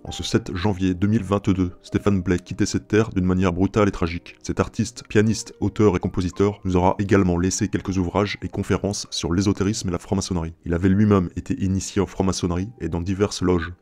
En ce 7 janvier 2022, Stéphane Blais quittait cette terre d'une manière brutale et tragique. Cet artiste, pianiste, auteur et compositeur nous aura également laissé quelques ouvrages et conférences sur l'ésotérisme et la franc-maçonnerie. Il avait lui-même été initié en franc-maçonnerie et dans diverses loges.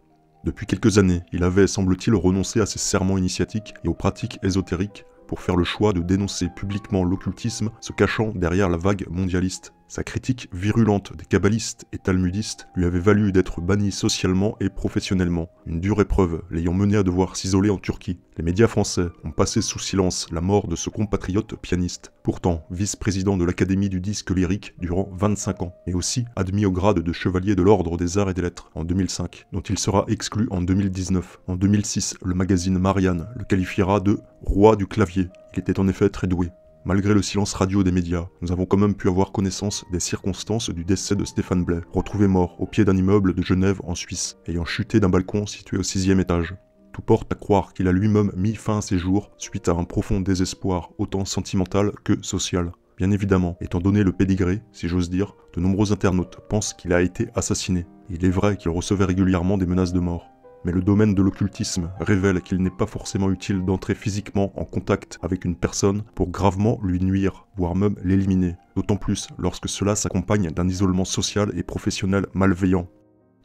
Depuis quelques années, il avait, semble-t-il, renoncé à ses serments initiatiques et aux pratiques ésotériques pour faire le choix de dénoncer publiquement l'occultisme, se cachant derrière la vague mondialiste. Sa critique virulente des kabbalistes et talmudistes lui avait valu d'être banni socialement et professionnellement, une dure épreuve l'ayant mené à devoir s'isoler en Turquie. Les médias français ont passé sous silence la mort de ce compatriote pianiste, pourtant vice-président de l'Académie du disque lyrique durant 25 ans, et aussi admis au grade de chevalier de l'Ordre des Arts et des Lettres en 2005, dont il sera exclu en 2019. En 2006, le magazine Marianne le qualifiera de « roi du clavier ». Il était en effet très doué. Malgré le silence radio des médias, nous avons quand même pu avoir connaissance des circonstances du décès de Stéphane Blais, retrouvé mort au pied d'un immeuble de Genève en Suisse, ayant chuté d'un balcon situé au 6e étage. Tout porte à croire qu'il a lui-même mis fin à ses jours suite à un profond désespoir, autant sentimental que social. Bien évidemment, étant donné le pédigré, si j'ose dire, de nombreux internautes pensent qu'il a été assassiné. Il est vrai qu'il recevait régulièrement des menaces de mort. Mais le domaine de l'occultisme révèle qu'il n'est pas forcément utile d'entrer physiquement en contact avec une personne pour gravement lui nuire, voire même l'éliminer, d'autant plus lorsque cela s'accompagne d'un isolement social et professionnel malveillant.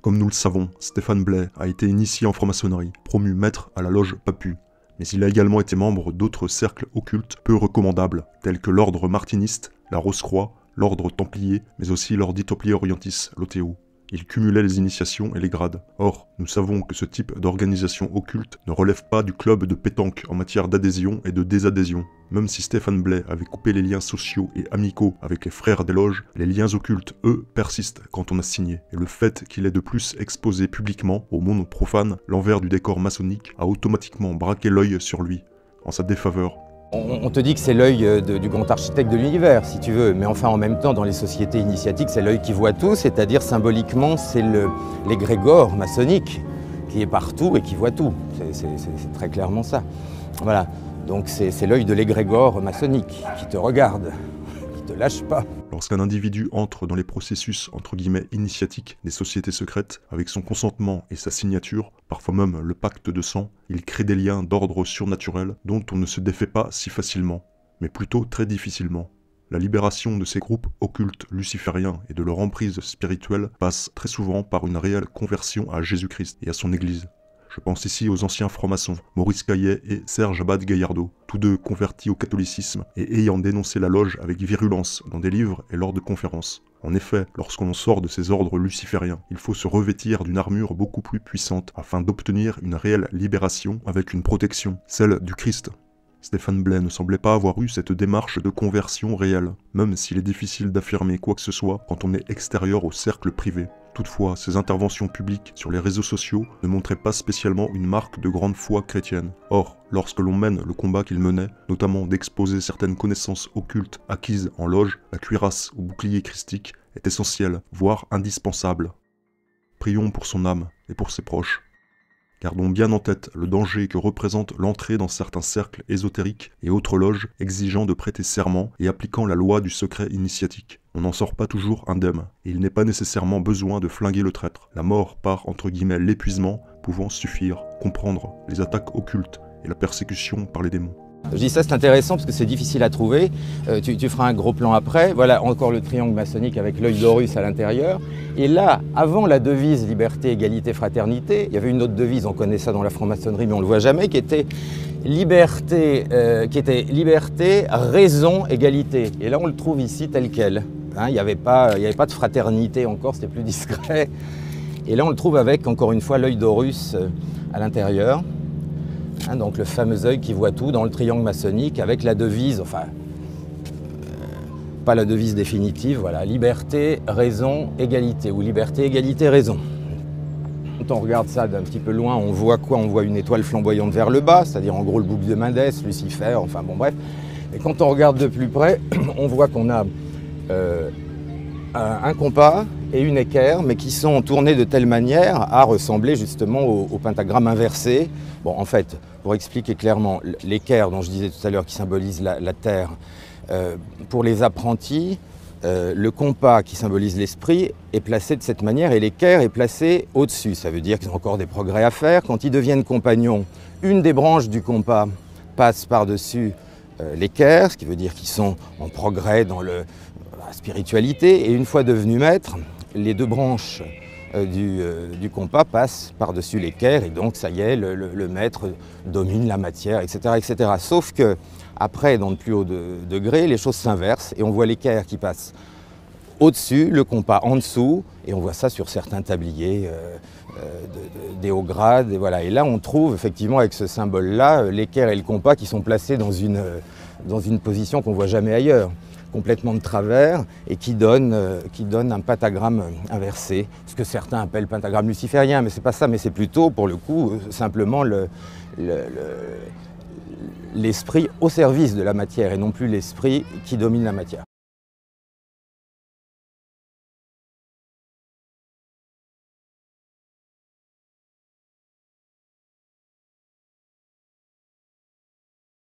Comme nous le savons, Stéphane Blais a été initié en franc-maçonnerie, promu maître à la loge Papus, mais il a également été membre d'autres cercles occultes peu recommandables, tels que l'ordre martiniste, la Rose-Croix, l'ordre templier, mais aussi l'ordre Templier Orientis, l'OTO. Il cumulait les initiations et les grades. Or, nous savons que ce type d'organisation occulte ne relève pas du club de pétanque en matière d'adhésion et de désadhésion. Même si Stéphane Blais avait coupé les liens sociaux et amicaux avec les frères des loges, les liens occultes, eux, persistent quand on a signé. Et le fait qu'il ait de plus exposé publiquement au monde profane l'envers du décor maçonnique a automatiquement braqué l'œil sur lui, en sa défaveur. On te dit que c'est l'œil du grand architecte de l'univers, si tu veux, mais enfin en même temps, dans les sociétés initiatiques, c'est l'œil qui voit tout, c'est-à-dire symboliquement, c'est l'égrégore maçonnique qui est partout et qui voit tout. C'est très clairement ça. Voilà, donc c'est l'œil de l'égrégore maçonnique qui te regarde, qui te lâche pas. Lorsqu'un individu entre dans les processus entre guillemets initiatiques des sociétés secrètes, avec son consentement et sa signature, parfois même le pacte de sang, il crée des liens d'ordre surnaturel dont on ne se défait pas si facilement, mais plutôt très difficilement. La libération de ces groupes occultes lucifériens et de leur emprise spirituelle passe très souvent par une réelle conversion à Jésus-Christ et à son Église. Je pense ici aux anciens francs-maçons, Maurice Caillet et Serge Abad-Gaillardeau, tous deux convertis au catholicisme et ayant dénoncé la loge avec virulence dans des livres et lors de conférences. En effet, lorsqu'on sort de ces ordres lucifériens, il faut se revêtir d'une armure beaucoup plus puissante afin d'obtenir une réelle libération avec une protection, celle du Christ. Stéphane Blais ne semblait pas avoir eu cette démarche de conversion réelle, même s'il est difficile d'affirmer quoi que ce soit quand on est extérieur au cercle privé. Toutefois, ses interventions publiques sur les réseaux sociaux ne montraient pas spécialement une marque de grande foi chrétienne. Or, lorsque l'on mène le combat qu'il menait, notamment d'exposer certaines connaissances occultes acquises en loge, la cuirasse ou bouclier christique est essentielle, voire indispensable. Prions pour son âme et pour ses proches. Gardons bien en tête le danger que représente l'entrée dans certains cercles ésotériques et autres loges exigeant de prêter serment et appliquant la loi du secret initiatique. On n'en sort pas toujours indemne, et il n'est pas nécessairement besoin de flinguer le traître. La mort par entre guillemets l'épuisement pouvant suffire, comprendre les attaques occultes et la persécution par les démons. Je dis ça, c'est intéressant parce que c'est difficile à trouver. Tu feras un gros plan après. Voilà encore le triangle maçonnique avec l'œil d'Horus à l'intérieur. Et là, avant la devise liberté, égalité, fraternité, il y avait une autre devise, on connaît ça dans la franc-maçonnerie, mais on ne le voit jamais, qui était liberté, raison, égalité. Et là, on le trouve ici tel quel. Hein, il n'y avait pas de fraternité encore, c'était plus discret. Et là, on le trouve avec, encore une fois, l'œil d'Horus à l'intérieur. Hein, donc le fameux œil qui voit tout dans le triangle maçonnique avec la devise, enfin, pas la devise définitive, voilà, liberté, raison, égalité, ou liberté, égalité, raison. Quand on regarde ça d'un petit peu loin, on voit quoi? On voit une étoile flamboyante vers le bas, c'est-à-dire en gros le bouc de Mendès, Lucifer, enfin bon bref. Et quand on regarde de plus près, on voit qu'on a un compas et une équerre, mais qui sont tournés de telle manière à ressembler justement au pentagramme inversé. Bon, en fait, pour expliquer clairement, l'équerre dont je disais tout à l'heure qui symbolise la terre, pour les apprentis, le compas qui symbolise l'esprit est placé de cette manière et l'équerre est placé au-dessus. Ça veut dire qu'ils ont encore des progrès à faire. Quand ils deviennent compagnons, une des branches du compas passe par-dessus l'équerre, ce qui veut dire qu'ils sont en progrès dans la spiritualité. Et une fois devenus maîtres, les deux branches du compas passent par-dessus l'équerre et donc ça y est, le maître domine la matière, etc., etc. Sauf que après, dans de plus hauts degrés, les choses s'inversent et on voit l'équerre qui passe au-dessus, le compas en dessous, et on voit ça sur certains tabliers des hauts grades. Et, voilà. Et là, on trouve effectivement avec ce symbole-là, l'équerre et le compas qui sont placés dans une position qu'on ne voit jamais ailleurs, complètement de travers, et qui donne un pentagramme inversé, ce que certains appellent pentagramme luciférien, mais c'est pas ça, mais c'est plutôt, pour le coup, simplement l'esprit au service de la matière et non plus l'esprit qui domine la matière.